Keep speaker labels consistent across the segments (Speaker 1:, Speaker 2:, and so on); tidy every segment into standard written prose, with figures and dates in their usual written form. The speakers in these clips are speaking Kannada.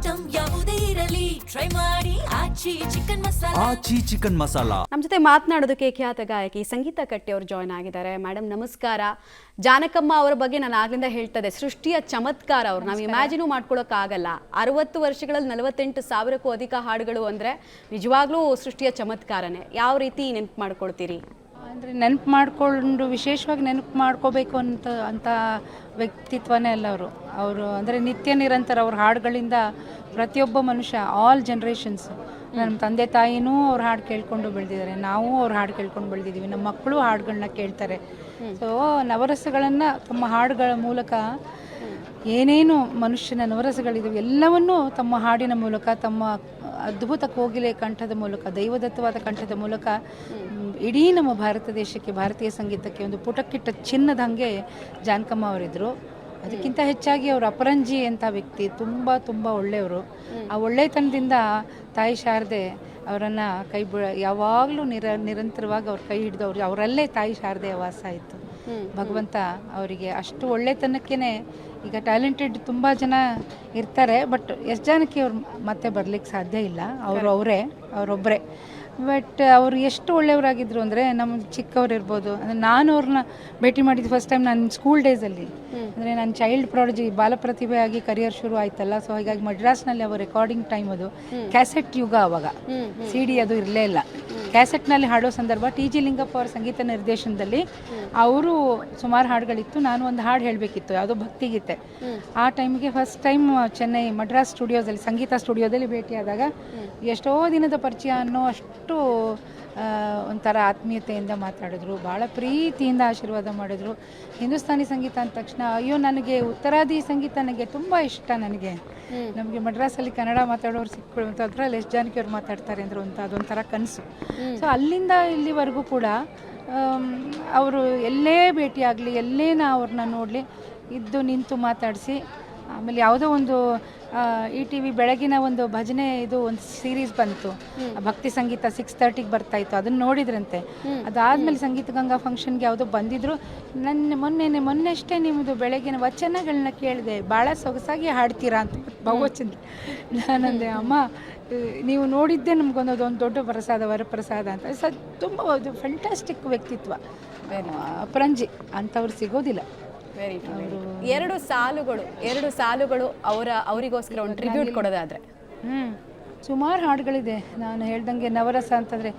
Speaker 1: ಐಟಂ ಯಾವುದೇ ಇರಲಿ ಟ್ರೈ ಮಾಡಿ ಆಚಿ ಚಿಕನ್ ಮಸಾಲಾ.
Speaker 2: ನಮ್ಮ ಜೊತೆ ಮಾತನಾಡೋದಕ್ಕೆ ಖ್ಯಾತ ಗಾಯಕಿ ಸಂಗೀತ ಕಟ್ಟಿ ಅವರು ಜಾಯ್ನ್ ಆಗಿದ್ದಾರೆ. ಮೇಡಮ್ ನಮಸ್ಕಾರ. ಜಾನಕಮ್ಮ ಅವರ ಬಗ್ಗೆ ನಾನು ಆಗ್ಲಿಂದ ಹೇಳ್ತದೆ, ಸೃಷ್ಟಿಯ ಚಮತ್ಕಾರ ಅವರು. ನಾವು ಇಮ್ಯಾಜಿನೂ ಮಾಡ್ಕೊಳಕ್ಕಾಗಲ್ಲ. 60 ವರ್ಷಗಳಲ್ಲಿ 48,000ಕ್ಕೂ ಅಧಿಕ ಹಾಡುಗಳು ಅಂದರೆ ನಿಜವಾಗ್ಲೂ ಸೃಷ್ಟಿಯ ಚಮತ್ಕಾರನೇ. ಯಾವ ರೀತಿ ನೆನಪು ಮಾಡ್ಕೊಳ್ತೀರಿ?
Speaker 3: ಅಂದರೆ ನೆನಪು ಮಾಡಿಕೊಂಡು ವಿಶೇಷವಾಗಿ ನೆನಪು ಮಾಡ್ಕೋಬೇಕು ಅಂತ ವ್ಯಕ್ತಿತ್ವನೇ ಅಲ್ಲ ಅವರು ಅಂದರೆ ನಿತ್ಯ ನಿರಂತರ ಅವ್ರ ಹಾಡುಗಳಿಂದ ಪ್ರತಿಯೊಬ್ಬ ಮನುಷ್ಯ, ಆಲ್ ಜನ್ರೇಷನ್ಸ್, ನಮ್ಮ ತಂದೆ ತಾಯಿನೂ ಅವ್ರ ಹಾಡು ಕೇಳ್ಕೊಂಡು ಬೆಳೆದಿದ್ದಾರೆ, ನಾವು ಅವ್ರ ಹಾಡು ಕೇಳ್ಕೊಂಡು ಬೆಳೆದಿದ್ದೀವಿ, ನಮ್ಮ ಮಕ್ಕಳು ಹಾಡುಗಳನ್ನ ಕೇಳ್ತಾರೆ. ಸೊ ನವರಸಗಳನ್ನು ತಮ್ಮ ಹಾಡುಗಳ ಮೂಲಕ ಏನೇನು ಮನುಷ್ಯನ ನವರಸಗಳಿದ್ದಾವೆ ಎಲ್ಲವನ್ನೂ ತಮ್ಮ ಹಾಡಿನ ಮೂಲಕ, ತಮ್ಮ ಅದ್ಭುತ ಕೋಗಿಲೆ ಕಂಠದ ಮೂಲಕ, ದೈವದತ್ತವಾದ ಕಂಠದ ಮೂಲಕ ಇಡೀ ನಮ್ಮ ಭಾರತ ದೇಶಕ್ಕೆ, ಭಾರತೀಯ ಸಂಗೀತಕ್ಕೆ ಒಂದು ಪುಟಕ್ಕಿಟ್ಟ ಚಿನ್ನದ ಹಾಗೆ ಜಾನಕಮ್ಮ ಅವರಿದ್ದರು. ಅದಕ್ಕಿಂತ ಹೆಚ್ಚಾಗಿ ಅವರು ಅಪರಂಜಿ ಅಂತ ವ್ಯಕ್ತಿ, ತುಂಬ ಒಳ್ಳೆಯವರು. ಆ ಒಳ್ಳೆತನದಿಂದ ತಾಯಿ ಶಾರದೆ ಅವರನ್ನು ಯಾವಾಗಲೂ ನಿರಂತರವಾಗಿ ಅವ್ರ ಕೈ ಹಿಡಿದು ಅವರಲ್ಲೇ ತಾಯಿ ಶಾರದೆಯ ವಾಸ ಆಯಿತು. ಭಗವಂತ ಅವರಿಗೆ ಅಷ್ಟು ಒಳ್ಳೆತನಕ್ಕೇ, ಈಗ ಟ್ಯಾಲೆಂಟೆಡ್ ತುಂಬ ಜನ ಇರ್ತಾರೆ, ಬಟ್ ಎಷ್ಟು ಜನಕ್ಕೆ ಅವ್ರು ಮತ್ತೆ ಬರಲಿಕ್ಕೆ ಸಾಧ್ಯ ಇಲ್ಲ. ಅವರೊಬ್ಬರೇ. ಬಟ್ ಅವರು ಎಷ್ಟು ಒಳ್ಳೆಯವರಾಗಿದ್ದರು ಅಂದರೆ, ನಮ್ಮ ಚಿಕ್ಕವರಿರ್ಬೋದು, ಅಂದರೆ ನಾನು ಅವ್ರನ್ನ ಭೇಟಿ ಮಾಡಿದ್ದು ಫಸ್ಟ್ ಟೈಮ್ ನಾನು ಸ್ಕೂಲ್ ಡೇಸಲ್ಲಿ, ಅಂದರೆ ನಾನು ಚೈಲ್ಡ್ ಪ್ರಾಡಜಿ ಬಾಲಪ್ರತಿಭೆ ಆಗಿ ಕರಿಯರ್ ಶುರು ಆಯ್ತಲ್ಲ. ಸೊ ಹೀಗಾಗಿ ಮಡ್ರಾಸ್ನಲ್ಲಿ ಅವರ ರೆಕಾರ್ಡಿಂಗ್ ಟೈಮ್, ಅದು ಕ್ಯಾಸೆಟ್ ಯುಗ, ಅವಾಗ CD ಅದು ಇರಲೇ ಇಲ್ಲ. ಕ್ಯಾಸೆಟ್ನಲ್ಲಿ ಹಾಡೋ ಸಂದರ್ಭ ಟಿ ಜಿ ಲಿಂಗಪ್ಪ ಅವರ ಸಂಗೀತ ನಿರ್ದೇಶನದಲ್ಲಿ ಅವರು ಸುಮಾರು ಹಾಡುಗಳಿತ್ತು. ನಾನು ಒಂದು ಹಾಡು ಹೇಳಬೇಕಿತ್ತು, ಯಾವುದೋ ಭಕ್ತಿಗೀತೆ. ಆ ಟೈಮಿಗೆ ಫಸ್ಟ್ ಟೈಮ್ ಚೆನ್ನೈ ಮಡ್ರಾಸ್ ಸ್ಟುಡಿಯೋದಲ್ಲಿ, ಸಂಗೀತ ಸ್ಟುಡಿಯೋದಲ್ಲಿ ಭೇಟಿಯಾದಾಗ ಎಷ್ಟೋ ದಿನದ ಪರಿಚಯ ಅನ್ನೋ ಅಷ್ಟು ಒಂಥರ ಆತ್ಮೀಯತೆಯಿಂದ ಮಾತಾಡಿದ್ರು, ಭಾಳ ಪ್ರೀತಿಯಿಂದ ಆಶೀರ್ವಾದ ಮಾಡಿದ್ರು. ಹಿಂದೂಸ್ತಾನಿ ಸಂಗೀತ ಅಂದ ತಕ್ಷಣ ಅಯ್ಯೋ ನನಗೆ ಉತ್ತರಾದಿ ಸಂಗೀತ ನನಗೆ ತುಂಬ ಇಷ್ಟ. ನಮಗೆ ಮಡ್ರಾಸಲ್ಲಿ ಕನ್ನಡ ಮಾತಾಡೋರು ಸಿಕ್ಕೊಳ್ಳೋ ಅದರಲ್ಲಿ ಎಷ್ಟು ಜನಕ್ಕೆ ಅವ್ರು ಮಾತಾಡ್ತಾರೆ ಅಂದರೆ ಅದೊಂಥರ ಕನಸು. ಸೊ ಅಲ್ಲಿಂದ ಇಲ್ಲಿವರೆಗೂ ಕೂಡ ಅವರು ಎಲ್ಲೇ ಭೇಟಿಯಾಗಲಿ, ಎಲ್ಲೇ ನಾ ಅವ್ರನ್ನ ನೋಡಲಿ, ಇದ್ದು ನಿಂತು ಮಾತಾಡಿಸಿ. ಆಮೇಲೆ ಯಾವುದೋ ಒಂದು ETV ಬೆಳಗಿನ ಒಂದು ಭಜನೆ, ಇದು ಒಂದು ಸೀರೀಸ್ ಬಂತು, ಭಕ್ತಿ ಸಂಗೀತ 6:30ಗೆ ಬರ್ತಾಯಿತ್ತು, ಅದನ್ನು ನೋಡಿದ್ರಂತೆ. ಅದಾದಮೇಲೆ ಸಂಗೀತ ಗಂಗಾ ಫಂಕ್ಷನ್ಗೆ ಯಾವುದೋ ಬಂದಿದ್ರು. ಮೊನ್ನೆಷ್ಟೇ ನಿಮ್ಮದು ಬೆಳಗಿನ ವಚನಗಳನ್ನ ಕೇಳಿದೆ, ಭಾಳ ಸೊಗಸಾಗಿ ಹಾಡ್ತೀರಾ ಅಂತ ಬಹುವಚನ. ನಾನಂದೆ, ಅಮ್ಮ ನೀವು ನೋಡಿದ್ದೇ ನಮಗೊಂದೊಂದು ದೊಡ್ಡ ವರಪ್ರಸಾದ ಅಂತ. ತುಂಬ ಒಂದು ಫ್ಯಾಂಟಾಸ್ಟಿಕ್ ವ್ಯಕ್ತಿತ್ವ, ಅಪರಂಜಿ ಅಂಥವ್ರು ಸಿಗೋದಿಲ್ಲ.
Speaker 2: ವೆರಿ ಎರಡು ಸಾಲುಗಳು ಅವರಿಗೋಸ್ಕರ ಒಂದು ಟ್ರಿಬ್ಯೂಟ್ ಕೊಡೋದಾದ್ರೆ.
Speaker 3: ಸುಮಾರು ಹಾಡುಗಳಿದೆ. ನಾನು ಹೇಳ್ದಂಗೆ ನವರಸ ಅಂತಂದರೆ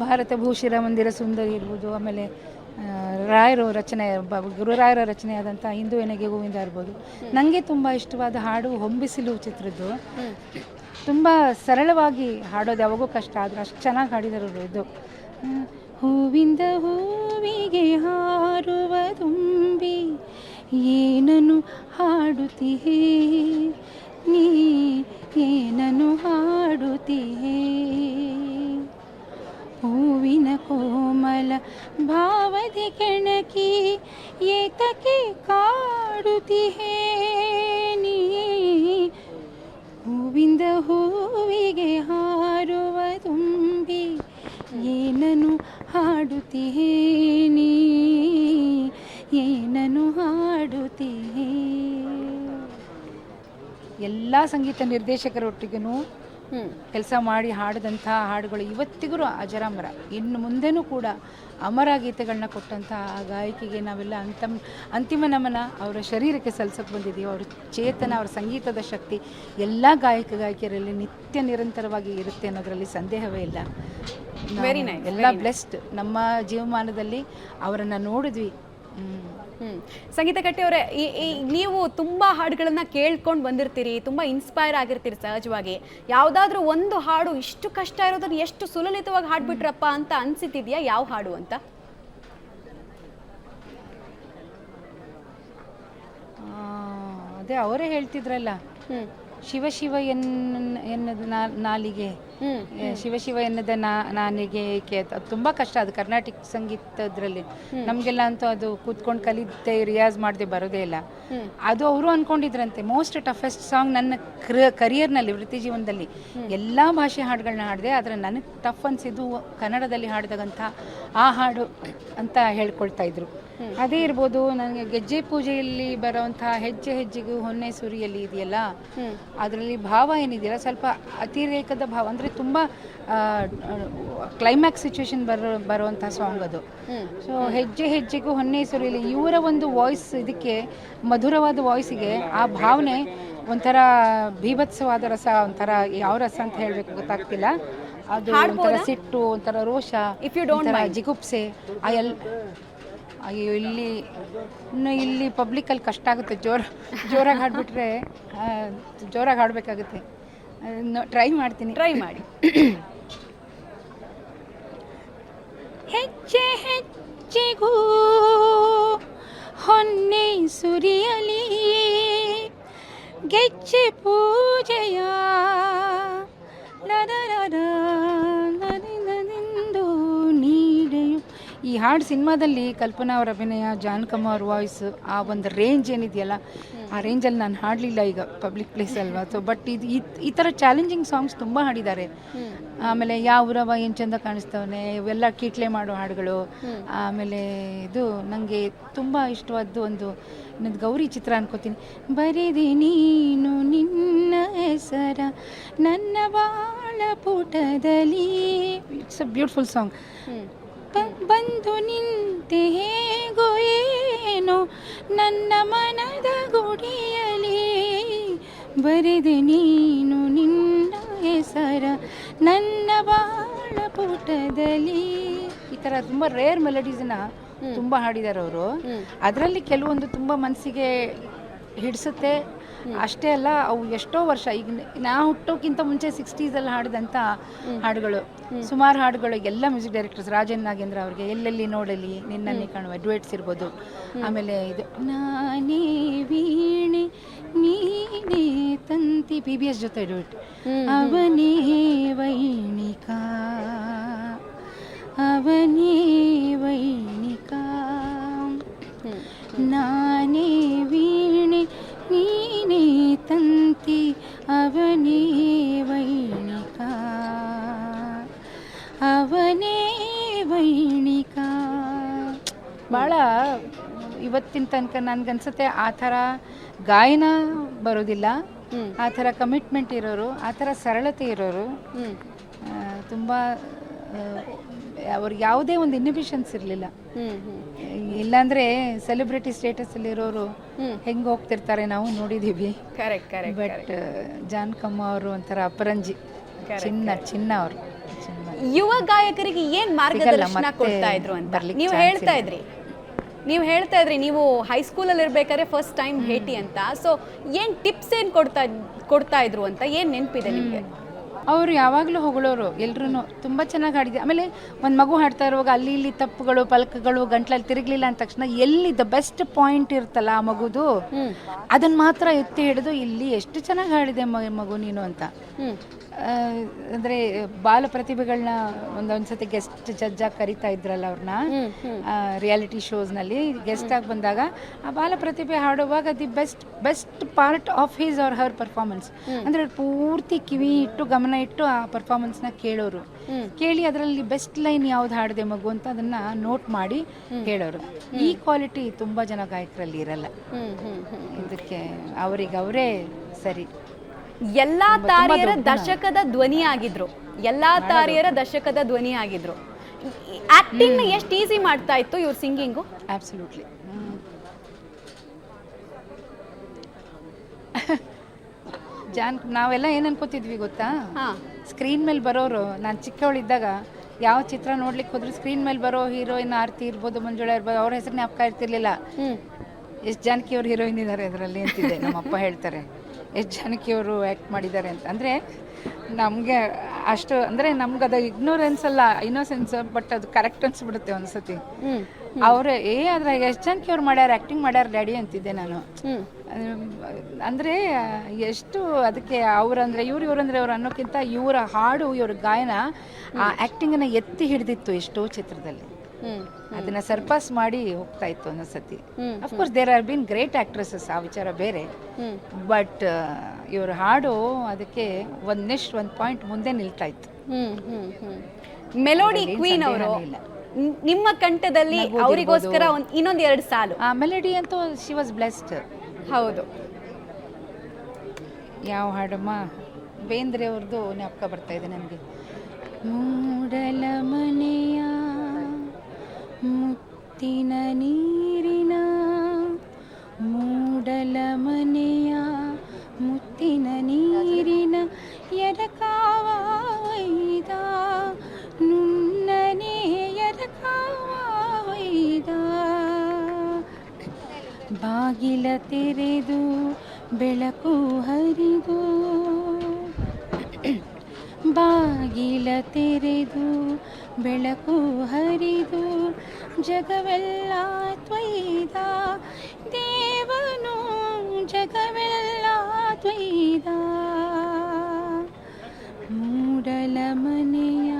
Speaker 3: ಭಾರತ ಭೂಷಿರ ಮಂದಿರ ಸುಂದರಿ ಇರ್ಬೋದು, ಆಮೇಲೆ ಗುರುರಾಯರ ರಚನೆಯಾದಂಥ ಹಿಂದೂ ಎನೆಗೆ ಗೋವಿಂದ ಇರ್ಬೋದು. ನನಗೆ ತುಂಬ ಇಷ್ಟವಾದ ಹಾಡು ಹೊಂಬಿಸಿಲು ಚಿತ್ರದ್ದು. ತುಂಬ ಸರಳವಾಗಿ ಹಾಡೋದು ಯಾವಾಗೂ ಕಷ್ಟ, ಆದರೆ ಅಷ್ಟು ಚೆನ್ನಾಗಿ ಹಾಡಿದರು. ಇದು ಹೂವಿಂದ ಹೂವಿಗೆ ಹಾರುವ ತುಂಬಿ ಏನನು ಹಾಡುತ್ತೀಹೇ ನೀ, ಏನನು ಹಾಡುತ್ತೀಹೇ, ಹೂವಿನ ಕೋಮಲ ಭಾವದಿ ಕೆಣಕಿ ಏತಕ್ಕೆ ಕಾಡುತ್ತೀಹೇ ನೀ, ಹೂವಿಂದ ಹೂವಿಗೆ ಹಾರುವ ತುಂಬಿ ಏನನು ಹಾಡುತ್ತೀಹೇ ನೀ, ಏನನು ಹಾಡುತ್ತೀಹೇ. ಎಲ್ಲ ಸಂಗೀತ ನಿರ್ದೇಶಕರೊಟ್ಟಿಗೂ ಕೆಲಸ ಮಾಡಿ ಹಾಡಿದಂಥ ಹಾಡುಗಳು ಇವತ್ತಿಗೂ ಅಜರಾಮರ. ಇನ್ನು ಮುಂದೆನೂ ಕೂಡ ಅಮರ ಗೀತೆಗಳನ್ನ ಕೊಟ್ಟಂಥ ಆ ಗಾಯಕಿಗೆ ನಾವೆಲ್ಲ ಅಂತಿಮ ನಮನ ಅವರ ಶರೀರಕ್ಕೆ ಸಲ್ಲಿಸಕ್ಕೆ ಬಂದಿದ್ದೀವಿ. ಅವ್ರ ಚೇತನ, ಅವರ ಸಂಗೀತದ ಶಕ್ತಿ ಎಲ್ಲ ಗಾಯಕಿಯರಲ್ಲಿ ನಿತ್ಯ ನಿರಂತರವಾಗಿ ಇರುತ್ತೆ ಅನ್ನೋದರಲ್ಲಿ ಸಂದೇಹವೇ ಇಲ್ಲ.
Speaker 2: Very nice.
Speaker 3: ಎಲ್ಲ ಬ್ಲೆಸ್ಡ್. ನಮ್ಮ ಜೀವಮಾನದಲ್ಲಿ ಅವರನ್ನು ನೋಡಿದ್ವಿ.
Speaker 2: ಸಂಗೀತ ಕಟ್ಟಿ ಅವರೇ, ನೀವು ತುಂಬ ಹಾಡುಗಳನ್ನ ಕೇಳ್ಕೊಂಡು ಬಂದಿರ್ತೀರಿ, ತುಂಬ ಇನ್ಸ್ಪೈರ್ ಆಗಿರ್ತೀರಿ ಸಹಜವಾಗಿ. ಯಾವುದಾದ್ರೂ ಒಂದು ಹಾಡು ಇಷ್ಟು ಕಷ್ಟ ಇರೋದನ್ನು ಎಷ್ಟು ಸುಲಲಿತವಾಗಿ ಹಾಡ್ಬಿಟ್ರಪ್ಪ ಅಂತ ಅನ್ಸಿತಿದ್ಯಾ? ಯಾವ ಹಾಡು ಅಂತ?
Speaker 3: ಅದೇ ಅವರೇ ಹೇಳ್ತಿದ್ರಲ್ಲ, ಶಿವ ಶಿವ ಎನ್ನದ ನಾಲಿಗೆ, ಶಿವ ಶಿವ ಎನ್ನದ ನಾನಿಗೆ. ಅದು ತುಂಬ ಕಷ್ಟ. ಅದು ಕರ್ನಾಟಕ ಸಂಗೀತದ್ರಲ್ಲಿ ನಮಗೆಲ್ಲ ಅಂತೂ ಅದು ಕೂತ್ಕೊಂಡು ಕಲಿತೆ ರಿಯಾಜ್ ಮಾಡದೆ ಬರೋದೇ ಇಲ್ಲ. ಅದು ಅವರು ಅಂದ್ಕೊಂಡಿದ್ರಂತೆ ಮೋಸ್ಟ್ ಟಫೆಸ್ಟ್ ಸಾಂಗ್ ನನ್ನ ಕರಿಯರ್ನಲ್ಲಿ, ವೃತ್ತಿ ಜೀವನದಲ್ಲಿ. ಎಲ್ಲ ಭಾಷೆ ಹಾಡುಗಳನ್ನ ಹಾಡಿದೆ, ಆದರೆ ನನಗೆ ಟಫ್ ಅನಿಸಿದ್ದು ಕನ್ನಡದಲ್ಲಿ ಹಾಡಿದಾಗಂಥ ಆ ಹಾಡು ಅಂತ ಹೇಳ್ಕೊಳ್ತಾ ಇದ್ರು. ಅದೇ ಇರ್ಬೋದು. ನನಗೆ ಗೆಜ್ಜೆ ಪೂಜೆಯಲ್ಲಿ ಬರೋವಂಥ ಹೆಜ್ಜೆ ಹೆಜ್ಜೆಗೂ ಹೊನ್ನೆ ಸುರಿಯಲ್ಲಿ ಇದೆಯಲ್ಲ, ಅದರಲ್ಲಿ ಭಾವ ಏನಿದೆಯಲ್ಲ ಸ್ವಲ್ಪ ಅತಿರೇಕದ ಭಾವ, ಅಂದರೆ ತುಂಬ ಕ್ಲೈಮ್ಯಾಕ್ಸ್ ಸಿಚುವೇಶನ್ ಬರುವಂಥ ಸಾಂಗ್ ಅದು. ಸೊ ಹೆಜ್ಜೆ ಹೆಜ್ಜೆಗೂ ಹೊನ್ನೆ ಸುರಿಯಲ್ಲಿ ಇವರ ಒಂದು ವಾಯ್ಸ್, ಇದಕ್ಕೆ ಮಧುರವಾದ ವಾಯ್ಸಿಗೆ ಆ ಭಾವನೆ ಒಂಥರ ಭೀಭತ್ಸವಾದ ರಸ, ಒಂಥರ ಯಾವ ರಸ ಅಂತ ಹೇಳಬೇಕು ಗೊತ್ತಾಗ್ತಿಲ್ಲ. ಅದು ಒಂಥರ ಸಿಟ್ಟು, ಒಂಥರ ರೋಷ, ಒಂಥರ ಜಿಗುಪ್ಸೆ. ಅಯ್ಯೋ ಇಲ್ಲಿ ಪಬ್ಲಿಕಲ್ಲಿ ಕಷ್ಟ ಆಗುತ್ತೆ. ಜೋರಾಗಿ ಹಾಡ್ಬಿಟ್ರೆ ಜೋರಾಗಿ ಹಾಡಬೇಕಾಗುತ್ತೆ. ಟ್ರೈ ಮಾಡ್ತೀನಿ.
Speaker 2: ಟ್ರೈ ಮಾಡಿ.
Speaker 3: ಹೆಜ್ಜೆ ಹೆಜ್ಜೆಗೂ ಹೊನ್ನೆ ಸುರಿಯಲಿ, ಗೆಜ್ಜೆ ಪೂಜೆಯ ನೀಡೆಯು. ಈ ಹಾಡು ಸಿನಿಮಾದಲ್ಲಿ ಕಲ್ಪನಾ ಅವರ ಅಭಿನಯ, ಜಾನಕಮ್ಮ ಅವ್ರ ವಾಯ್ಸ್, ಆ ಒಂದು ರೇಂಜ್ ಏನಿದೆಯಲ್ಲ, ಆ ರೇಂಜಲ್ಲಿ ನಾನು ಹಾಡಲಿಲ್ಲ ಈಗ ಪಬ್ಲಿಕ್ ಪ್ಲೇಸ್ ಅಲ್ವಾ. ಸೊ ಬಟ್ ಇದು ಈ ಥರ ಚಾಲೆಂಜಿಂಗ್ ಸಾಂಗ್ಸ್ ತುಂಬ ಹಾಡಿದ್ದಾರೆ. ಆಮೇಲೆ ಯಾವ ಊರವ ಏನು ಚಂದ ಕಾಣಿಸ್ತವನೆ, ಇವೆಲ್ಲ ಕೀಟ್ಲೆ ಮಾಡೋ ಹಾಡುಗಳು. ಆಮೇಲೆ ಇದು ನನಗೆ ತುಂಬ ಇಷ್ಟವಾದ್ದು ಒಂದು ನನ್ನದು ಗೌರಿ ಚಿತ್ರ ಅನ್ಕೋತೀನಿ. ಬರೆದೆ ನೀನು ನಿನ್ನ ಹೆಸರ ನನ್ನ ಬಾಳ ಪುಟದಲ್ಲಿ. It's a beautiful song. ಬಂದು ನಿಂತೆ ಹೇಗೋ ಏನೋ ನನ್ನ ಮನದ ಗುಡಿಯಲಿ, ಬರೆದೆ ನೀನು ನಿನ್ನ ಹೆಸರ ನನ್ನ ಬಾಳ ಪುಟದಲ್ಲಿ. ಈ ಥರ ತುಂಬ ರೇರ್ ಮೆಲಡೀಸ್ನ ತುಂಬ ಹಾಡಿದ್ದಾರೆ ಅವರು. ಅದರಲ್ಲಿ ಕೆಲವೊಂದು ತುಂಬ ಮನಸ್ಸಿಗೆ ಹಿಡಿಸುತ್ತೆ. ಅಷ್ಟೇ ಅಲ್ಲ, ಅವು ಎಷ್ಟೋ ವರ್ಷ, ಈಗ ನಾವು ಹುಟ್ಟೋಕ್ಕಿಂತ ಮುಂಚೆ 60s ಹಾಡಿದಂಥ ಹಾಡುಗಳು, ಸುಮಾರು ಹಾಡುಗಳು. ಎಲ್ಲ ಮ್ಯೂಸಿಕ್ ಡೈರೆಕ್ಟರ್ಸ್, ರಾಜನ್ ನಾಗೇಂದ್ರ ಅವ್ರಿಗೆ ಎಲ್ಲೆಲ್ಲಿ ನೋಡಲಿ ನಿನ್ನಲ್ಲಿ ಕಾಣುವ ಡ್ಯುಯೆಟ್ಸ್ ಇರ್ಬೋದು. ಆಮೇಲೆ ಇದು ನಾನೇ ವೀಣೆ ನೀನೇ ತಂತಿ, PBS ಜೊತೆ ಡ್ಯುಯೆಟ್. ಅವನೇ ವೈಣಿಕಾ ಅವನೇ ವೈಣಿಕಾ, ನಾನೇ ವೀಣೆ ನೀನೇ ತಂತಿ ಅವನೇ ವೈಣಿಕಾ ಅವನೇ ವೈಣಿಕಾ. ಭಾಳ ಇವತ್ತಿನ ತನಕ ನನಗನ್ಸುತ್ತೆ ಆ ಥರ ಗಾಯನ ಬರೋದಿಲ್ಲ, ಆ ಥರ ಕಮಿಟ್ಮೆಂಟ್ ಇರೋರು, ಆ ಥರ ಸರಳತೆ ಇರೋರು. ತುಂಬ ಅವ್ರಿಗೆ ಯಾವುದೇ ಒಂದು ಇನ್ಹಿಬಿಷನ್ಸ್ ಇರಲಿಲ್ಲ. ಇಲ್ಲಾಂದ್ರೆ ಸೆಲೆಬ್ರಿಟಿ ಸ್ಟೇಟಸಲ್ಲಿರೋರು ಹೆಂಗೆ ಹೋಗ್ತಿರ್ತಾರೆ ನಾವು ನೋಡಿದ್ದೀವಿ. ಬಟ್ ಜಾನಕಮ್ಮ ಅವರು ಒಂಥರ ಅಪರಂಜಿ, ಚಿನ್ನ ಅವರು.
Speaker 2: ಯುವ ಗಾಯಕರಿಗೆ ಏನ್ ಮಾರ್ಗದರ್ಶನ ಕೊಡ್ತಾ ಇದ್ರು ಅಂತ ನೀವು ಹೇಳ್ತಾ ಇದ್ರಿ. ನೀವು ಹೈಸ್ಕೂಲಲ್ಲಿ ಇರ್ಬೇಕಾದ್ರೆ ಫಸ್ಟ್ ಟೈಮ್ ಭೇಟಿ ಅಂತ. ಸೊ ಏನ್ ಟಿಪ್ಸ್ ಏನ್ ಕೊಡ್ತಾ ಇದ್ರು ಅಂತ ಏನ್ ನೆನಪಿದೆ ನಿಮಗೆ?
Speaker 3: ಅವರು ಯಾವಾಗಲೂ ಹೊಗಳೋರು, ಎಲ್ರೂ ತುಂಬ ಚೆನ್ನಾಗಿ ಹಾಡಿದೆ. ಆಮೇಲೆ ಒಂದು ಮಗು ಹಾಡ್ತಾ ಇರುವಾಗ ಅಲ್ಲಿ ಇಲ್ಲಿ ತಪ್ಪುಗಳು, ಪಲಕಗಳು, ಗಂಟ್ಲಲ್ಲಿ ತಿರುಗಲಿಲ್ಲ ಅಂದ ತಕ್ಷಣ ಎಲ್ಲಿ ದ ಬೆಸ್ಟ್ ಪಾಯಿಂಟ್ ಇರುತ್ತಲ್ಲ ಆ ಮಗುದು, ಅದನ್ನು ಮಾತ್ರ ಎತ್ತಿ ಹಿಡಿದು ಇಲ್ಲಿ ಎಷ್ಟು ಚೆನ್ನಾಗಿ ಹಾಡಿದೆ ಮಗು ನೀನು ಅಂತ. ಅಂದರೆ ಬಾಲ ಪ್ರತಿಭೆಗಳನ್ನ ಒಂದೊಂದ್ಸತಿ ಗೆಸ್ಟ್ ಜಡ್ಜಾಗಿ ಕರಿತಾ ಇದ್ರಲ್ಲ ಅವ್ರನ್ನ ರಿಯಾಲಿಟಿ ಶೋಸ್ನಲ್ಲಿ ಗೆಸ್ಟ್ ಆಗಿ ಬಂದಾಗ, ಆ ಬಾಲ ಪ್ರತಿಭೆ ಹಾಡುವಾಗ the best part of his or her performance. ಅಂದರೆ ಪೂರ್ತಿ ಕಿವಿ ಇಟ್ಟು ಗಮನ ಇಟ್ಟು ಆ ಪರ್ಫಾರ್ಮೆನ್ಸ್ನ ಕೇಳೋರು, ಕೇಳಿ ಅದರಲ್ಲಿ ಬೆಸ್ಟ್ ಲೈನ್ ಯಾವ್ದು ಹಾಡಿದೆ ಮಗು ಅಂತ ಅದನ್ನ ನೋಟ್ ಮಾಡಿ ಹೇಳೋರು. ಈ ಕ್ವಾಲಿಟಿ ತುಂಬ ಜನ ಗಾಯಕರಲ್ಲಿ ಇರಲ್ಲ. ಇದಕ್ಕೆ ಅವರೇ ಸರಿ.
Speaker 2: ಎಲ್ಲಾ ತಾರೆಯರ ದಶಕದ ಧ್ವನಿಯಾಗಿದ್ರು, ಆಕ್ಟಿಂಗ್ ನ ಎಷ್ಟು ಈಸಿ ಮಾಡ್ತಾ ಇತ್ತು ಇವ್ರ ಸಿಂಗಿಂಗು?
Speaker 3: ಅಬ್ಸಲ್ಯೂಟ್ಲಿ. ನಾವೆಲ್ಲ ಏನು ಅನ್ಕೋತಿದ್ವಿ ಗೊತ್ತಾ, ಸ್ಕ್ರೀನ್ ಮೇಲೆ ಬರೋರು, ನಾನು ಚಿಕ್ಕವಳಿದ್ದಾಗ ಯಾವ ಚಿತ್ರ ನೋಡ್ಲಿಕ್ಕೆ ಹೋದ್ರು ಸ್ಕ್ರೀನ್ ಮೇಲೆ ಬರೋ ಹೀರೋಯಿನ್ ಆರ್ತಿ ಇರ್ಬೋದು, ಮಂಜುಳಾ ಇರ್ಬೋದು, ಅವ್ರ ಹೆಸರು ಜ್ಞಾಪಕ ಇರ್ತಿರ್ಲಿಲ್ಲ. ಎಷ್ಟು ಜಾನಕಿ ಅವ್ರು ಹೀರೋಯಿನ್ ಇದ್ದಾರೆ ಅದರಲ್ಲಿ ಅಂತಿದ್ದೆ. ನಮ್ಮಪ್ಪ ಹೇಳ್ತಾರೆ ಎಷ್ಟು ಜಾನಕಿಯವರು ಆ್ಯಕ್ಟ್ ಮಾಡಿದ್ದಾರೆ ಅಂತ. ಅಂದರೆ ನಮಗೆ ಅಷ್ಟು, ಅಂದರೆ ನಮ್ಗೆ ಅದು ಇಗ್ನೋರೆನ್ಸ್ ಅಲ್ಲ, ಇನ್ನೋಸೆನ್ಸ್, ಬಟ್ ಅದು ಕರೆಕ್ಟ್ ಅನ್ಸ್ಬಿಡುತ್ತೆ ಒಂದ್ಸತಿ. ಅವರೇ ಅದ್ರಾಗ ಎಷ್ಟು ಜಾನಕಿಯವ್ರು ಮಾಡ್ಯಾರ, ಆ್ಯಕ್ಟಿಂಗ್ ಮಾಡ್ಯಾರ ಡ್ಯಾಡಿ ಅಂತಿದ್ದೆ ನಾನು. ಅಂದರೆ ಎಷ್ಟು ಅದಕ್ಕೆ ಅವರಂದರೆ ಇವ್ರಂದ್ರೆ ಅವ್ರು ಅನ್ನೋಕ್ಕಿಂತ ಇವರ ಹಾಡು, ಇವ್ರ ಗಾಯನ, ಆ ಆ್ಯಕ್ಟಿಂಗನ್ನು ಎತ್ತಿ ಹಿಡಿದಿತ್ತು ಎಷ್ಟೋ ಚಿತ್ರದಲ್ಲಿ. ಅದನ್ನ ಸರ್ಪಾಸ್ ಮಾಡಿ ಹೋಗ್ತಾ ಇತ್ತು ಒಂದೊಂದ್ಸತಿ. Of course there are been great actresses, ಆ ವಿಚಾರ ಬೇರೆ. ಬಟ್ ಇವ್ರ ಹಾಡು ಅದಕ್ಕೆ ಒಂದು ಪಾಯಿಂಟ್ ಮುಂದೆ ನಿಲ್ತಾ ಇತ್ತು.
Speaker 2: ಮೆಲೋಡಿ ಕ್ವೀನ್ ಅವರು ನಿಮ್ಮ ಕಂಠದಲ್ಲಿ ಅವರಿಗೋಸ್ಕರ ಇನ್ನೊಂದು 2 ಸಾಲು.
Speaker 3: ಆ ಮೆಲಡಿ ಅಂತೂ ಶಿ ವಾಸ್ ಬ್ಲೆಸ್ಡ್.
Speaker 2: ಹೌದು.
Speaker 3: ಯಾವ ಹಾಡಮ್ಮ, ಬೇಂದ್ರೆ ಅವ್ರದ್ದು ಜ್ಞಾಪಕ ಬರ್ತಾ ಇದೆ ನನಗೆ. ಮೂಡಲ ಮನೆಯ ಮುತ್ತಿನ ನೀರಿನ, ಮೂಡಲ ಮನೆಯ ಮುತ್ತಿನ ನೀರಿನ ಎರಕಾವ ಒಯ್ದ, ನುಣ್ಣನೆ ಎರಕಾವ ಒಯ್ದ. ಬಾಗಿಲ ತೆರೆದು ಬೆಳಕು ಹರಿದು, ಬಾಗಿಲ ತೆರೆದು ಬೆಳಕು ಹರಿದು, ಜಗವೆಲ್ಲ ತ್ವಯ್ದ ದೇವನು, ಜಗವೆಲ್ಲ ತ್ವಯ್ದ. ಮೂಡಲ ಮನೆಯ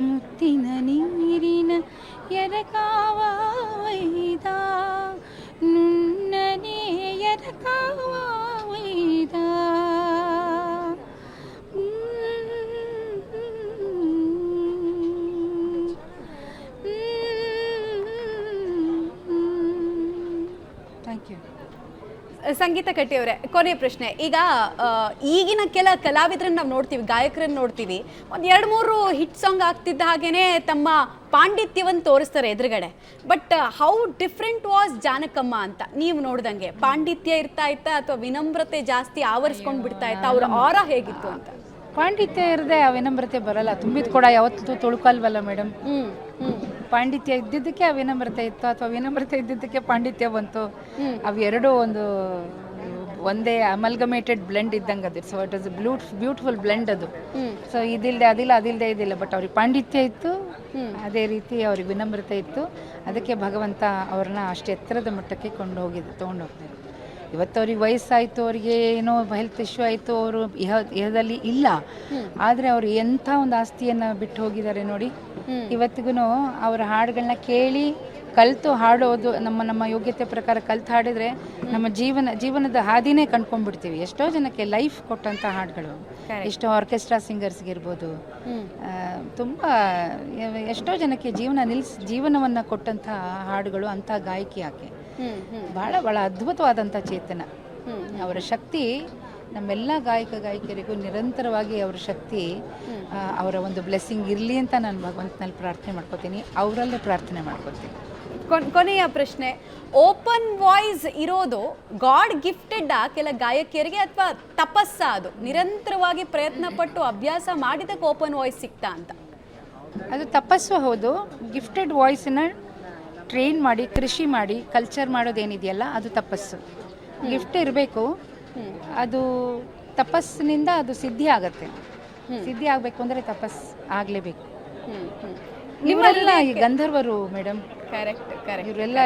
Speaker 3: ಮುತ್ತಿನ ನೀರಿನ ಎರಕಾವ ಒಯ್ದ, ನುಣ್ಣನೆ ಎರಕಾವ ಒಯ್ದ. Thank you.
Speaker 2: ಸಂಗೀತ ಕಟ್ಟಿಯವರೇ, ಕೊನೆಯ ಪ್ರಶ್ನೆ. ಈಗ ಈಗಿನ ಕೆಲ ಕಲಾವಿದರನ್ನ ನಾವು ನೋಡ್ತೀವಿ, ಗಾಯಕರನ್ನ ನೋಡ್ತೀವಿ, ಒಂದು 2-3 ಹಿಟ್ ಸಾಂಗ್ ಆಗ್ತಿದ್ದ ಹಾಗೇನೆ ತಮ್ಮ ಪಾಂಡಿತ್ಯವನ್ನು ತೋರಿಸ್ತಾರೆ ಎದುರುಗಡೆ. But how different was Janakamma ಅಂತ ನೀವು ನೋಡ್ದಂಗೆ? ಪಾಂಡಿತ್ಯ ಇರ್ತಾ ಇತ್ತಾ ಅಥವಾ ವಿನಮ್ರತೆ ಜಾಸ್ತಿ ಆವರಿಸ್ಕೊಂಡು ಬಿಡ್ತಾ ಇತ್ತಾ? ಅವ್ರ ಆರ ಹೇಗಿತ್ತು ಅಂತ?
Speaker 3: ಪಾಂಡಿತ್ಯ ಇರದೆ ಆ ವಿನಮ್ರತೆ ಬರಲ್ಲ. ತುಂಬಿದ ಕೂಡ ಯಾವತ್ತೂ ತುಳುಕಲ್ವಲ್ಲ ಮೇಡಮ್. ಪಾಂಡಿತ್ಯ ಇದ್ದಿದ್ದಕ್ಕೆ ಆ ವಿನಮ್ರತೆ ಇತ್ತು, ಅಥವಾ ವಿನಮ್ರತೆ ಇದ್ದಿದ್ದಕ್ಕೆ ಪಾಂಡಿತ್ಯ ಬಂತು. ಅವೆರಡೂ ಒಂದೇ ಅಮಲ್ಗಮೇಟೆಡ್ ಬ್ಲೆಂಡ್ ಇದ್ದಂಗೆ ಅದು. So it was beautiful blend ಅದು. ಸೊ ಇದಿಲ್ಲದೆ ಅದಿಲ್ಲ, ಅದಿಲ್ಲದೆ ಇದಿಲ್ಲ. ಬಟ್ ಅವ್ರಿಗೆ ಪಾಂಡಿತ್ಯ ಇತ್ತು, ಅದೇ ರೀತಿ ಅವ್ರಿಗೆ ವಿನಮ್ರತೆ ಇತ್ತು. ಅದಕ್ಕೆ ಭಗವಂತ ಅವ್ರನ್ನ ಅಷ್ಟು ಎತ್ತರದ ಮಟ್ಟಕ್ಕೆ ತೊಗೊಂಡೋಗ್ತಾರೆ. ಇವತ್ತು ಅವ್ರಿಗೆ ವಯಸ್ಸಾಯಿತು, ಅವ್ರಿಗೆ ಏನೋ ಹೆಲ್ತ್ ಇಶ್ಯೂ ಆಯಿತು, ಅವರು ಇಹದಲ್ಲಿ ಇಲ್ಲ. ಆದರೆ ಅವರು ಎಂಥ ಒಂದು ಆಸ್ತಿಯನ್ನು ಬಿಟ್ಟು ಹೋಗಿದ್ದಾರೆ ನೋಡಿ. ಇವತ್ತಿಗೂ ಅವರ ಹಾಡುಗಳನ್ನ ಕೇಳಿ ಕಲಿತು ಹಾಡೋದು, ನಮ್ಮ ಯೋಗ್ಯತೆ ಪ್ರಕಾರ ಕಲಿತು ಹಾಡಿದರೆ ನಮ್ಮ ಜೀವನದ ಹಾದಿನೇ ಕಂಡ್ಕೊಂಡ್ಬಿಡ್ತೀವಿ. ಎಷ್ಟೋ ಜನಕ್ಕೆ ಲೈಫ್ ಕೊಟ್ಟಂಥ ಹಾಡುಗಳು, ಎಷ್ಟೋ ಆರ್ಕೆಸ್ಟ್ರಾ ಸಿಂಗರ್ಸ್ಗಿರ್ಬೋದು, ತುಂಬ ಎಷ್ಟೋ ಜನಕ್ಕೆ ಜೀವನವನ್ನು ಕೊಟ್ಟಂಥ ಹಾಡುಗಳು. ಅಂಥ ಗಾಯಕಿ ಆಕೆ ಭಾಳ ಭಾಳ ಅದ್ಭುತವಾದಂಥ ಚೇತನ. ಅವರ ಶಕ್ತಿ ನಮ್ಮೆಲ್ಲ ಗಾಯಕರಿಗೂ ನಿರಂತರವಾಗಿ ಅವರ ಶಕ್ತಿ, ಅವರ ಒಂದು ಬ್ಲೆಸ್ಸಿಂಗ್ ಇರಲಿ ಅಂತ ನಾನು ಭಗವಂತನಲ್ಲಿ ಪ್ರಾರ್ಥನೆ ಮಾಡ್ಕೋತೀನಿ, ಅವರಲ್ಲೇ ಪ್ರಾರ್ಥನೆ ಮಾಡ್ಕೋತೀನಿ.
Speaker 2: ಕೊನೆಯ ಪ್ರಶ್ನೆ. ಓಪನ್ ವಾಯ್ಸ್ ಇರೋದು ಗಾಡ್ ಗಿಫ್ಟೆಡ್ ಕೆಲ ಗಾಯಕಿಯರಿಗೆ ಅಥವಾ ತಪಸ್ಸ? ಅದು ನಿರಂತರವಾಗಿ ಪ್ರಯತ್ನ ಪಟ್ಟು ಅಭ್ಯಾಸ ಮಾಡಿದಕ್ಕೆ ಓಪನ್ ವಾಯ್ಸ್ ಸಿಗ್ತಾ ಅಂತ?
Speaker 3: ಅದು ತಪಸ್ಸು ಹೌದು. ಗಿಫ್ಟೆಡ್ ವಾಯ್ಸನ್ನ ಟ್ರೈನ್ ಮಾಡಿ, ಕೃಷಿ ಮಾಡಿ, ಕಲ್ಚರ್ ಮಾಡೋದೇನಿದೆಯಲ್ಲ ಅದು ತಪಸ್ಸು. ಗಿಫ್ಟ್ ಇರಬೇಕು, ಅದು ತಪಸ್ಸಿನಿಂದ ಅದು ಸಿದ್ಧಿ ಆಗತ್ತೆ. ಸಿದ್ಧಿ ಆಗಬೇಕು ಅಂದರೆ ತಪಸ್ ಆಗಲೇಬೇಕು. ಇವರೆಲ್ಲ ಗಂಧರ್ವರು ಮೇಡಮ್.
Speaker 2: ಕರೆಕ್ಟ್.
Speaker 3: ಇವರೆಲ್ಲ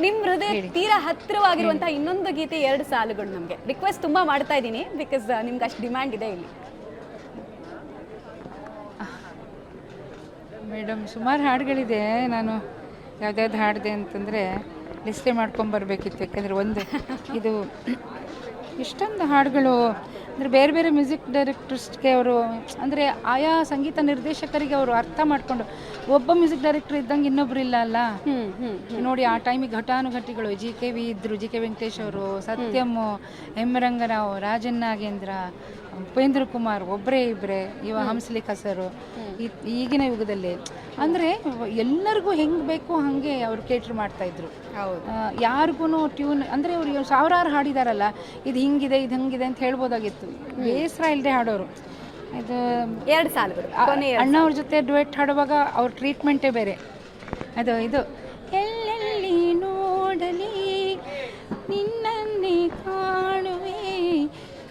Speaker 2: ನಿಮ್ಮ ಹೃದಯ ತೀರಾ ಹತ್ತಿರವಾಗಿರುವಂತಹ ಇನ್ನೊಂದು ಗೀತೆ 2 ಸಾಲುಗಳು ನಮಗೆ ರಿಕ್ವೆಸ್ಟ್ ತುಂಬಾ ಮಾಡ್ತಾ ಇದ್ದೀನಿ, ಬಿಕಾಸ್ ನಿಮ್ಗೆ ಅಷ್ಟು ಡಿಮ್ಯಾಂಡ್ ಇದೆ ಇಲ್ಲಿ.
Speaker 3: ಮೇಡಮ್ ಸುಮಾರು ಹಾಡುಗಳಿದೆ. ನಾನು ಯಾವ್ದಾವ್ದು ಹಾಡಿದೆ ಅಂತಂದರೆ ಲಿಸ್ಟೇ ಮಾಡ್ಕೊಂಬರ್ಬೇಕಿತ್ತು. ಯಾಕೆಂದರೆ ಇದು ಇಷ್ಟೊಂದು ಹಾಡುಗಳು ಅಂದರೆ ಬೇರೆ ಬೇರೆ ಮ್ಯೂಸಿಕ್ ಡೈರೆಕ್ಟರ್ಸ್ಗೆ ಅವರು, ಅಂದರೆ ಆಯಾ ಸಂಗೀತ ನಿರ್ದೇಶಕರಿಗೆ ಅವರು ಅರ್ಥ ಮಾಡಿಕೊಂಡು, ಒಬ್ಬ ಮ್ಯೂಸಿಕ್ ಡೈರೆಕ್ಟರ್ ಇದ್ದಂಗೆ ಇನ್ನೊಬ್ರು ಇಲ್ಲ ಅಲ್ಲ ನೋಡಿ. ಆ ಟೈಮಿಗೆ ಘಟಾನುಘಟಿಗಳು JKV ಇದ್ದರು, JK ವೆಂಕಟೇಶ್ ಅವರು, ಸತ್ಯಂ, ಎಂ ರಂಗರಾವ್, ರಾಜನ್ ನಾಗೇಂದ್ರ, ಉಪೇಂದ್ರ ಕುಮಾರ್, ಒಬ್ಬರೇ ಇಬ್ಬರೇ, ಹಂಸಲೇಖ ಸರು. ಈಗಿನ ಯುಗದಲ್ಲಿ ಅಂದರೆ ಎಲ್ಲರಿಗೂ ಹೆಂಗೆ ಬೇಕು ಹಾಗೆ ಅವರು ಕೇಟ್ರ್ ಮಾಡ್ತಾಯಿದ್ರು. ಯಾರಿಗೂ ಟ್ಯೂನ್ ಅಂದರೆ ಅವ್ರು ಸಾವಿರಾರು ಹಾಡಿದಾರಲ್ಲ, ಇದು ಹಿಂಗಿದೆ ಇದು ಹಂಗಿದೆ ಅಂತ ಹೇಳ್ಬೋದಾಗಿತ್ತು. ಬೇಸರ ಇಲ್ಲದೆ ಹಾಡೋರು. ಇದು
Speaker 2: 2 ಸಾಲುಗಳು.
Speaker 3: ಅಣ್ಣವ್ರ ಜೊತೆ ಡುಯೆಟ್ ಹಾಡುವಾಗ ಅವ್ರ ಟ್ರೀಟ್ಮೆಂಟೇ ಬೇರೆ. ಇದು ಎಲ್ಲೆಲ್ಲಿ ನೋಡಲಿ ನಿನ್ನನ್ನೇ ಕಾಣುವೆ,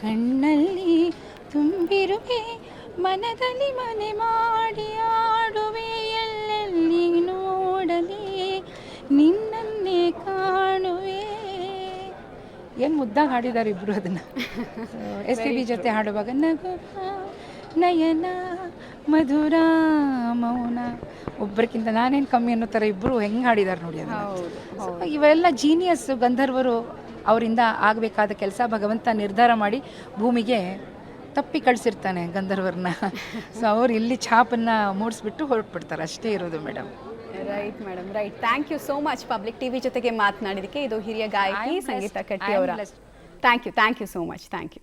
Speaker 3: ಕಣ್ಣಲ್ಲಿ ತುಂಬಿರುವೆ, ಮನದಲ್ಲಿ ಮನೆ ಮಾಡಿ ಆಡುವೆ, ಎಲ್ಲೆಲ್ಲಿ ನೋಡಲಿ ನಿನ್ನನ್ನೇ ಕಾಣುವೆ. ಏನು ಮುದ್ದಾಗಿ ಹಾಡಿದ್ದಾರೆ ಇಬ್ಬರು ಅದನ್ನು. SPB ಜೊತೆ ಹಾಡುವಾಗ ನಗು ನಯನ ಮಧುರ ಮೌನ, ಒಬ್ಬರಿಗಿಂತ ನಾನೇನು ಕಮ್ಮಿ ಅನ್ನೋ ಥರ ಇಬ್ಬರು ಹೆಂಗೆ ಹಾಡಿದ್ದಾರೆ ನೋಡಿ ಅದನ್ನು. ಇವೆಲ್ಲ ಜೀನಿಯಸ್ ಗಂಧರ್ವರು. ಅವರಿಂದ ಆಗಬೇಕಾದ ಕೆಲಸ ಭಗವಂತ ನಿರ್ಧಾರ ಮಾಡಿ ಭೂಮಿಗೆ ತಪ್ಪಿ ಕಳಿಸಿರ್ತಾನೆ ಗಂಧರ್ವರನ್ನ. ಸೊ ಅವ್ರು ಇಲ್ಲಿ ಛಾಪನ್ನು ಮೂಡಿಸ್ಬಿಟ್ಟು ಹೊರಟ್ಬಿಡ್ತಾರೆ, ಅಷ್ಟೇ ಇರೋದು madam.
Speaker 2: Right madam, right. Thank you so much public TV ಜೊತೆಗೆ ಮಾತನಾಡಿದಕ್ಕೆ. ಇದು ಹಿರಿಯ ಗಾಯಕಿ ಸಂಗೀತ ಕಟ್ಟಿ ಅವರ. Thank you so much. Thank you.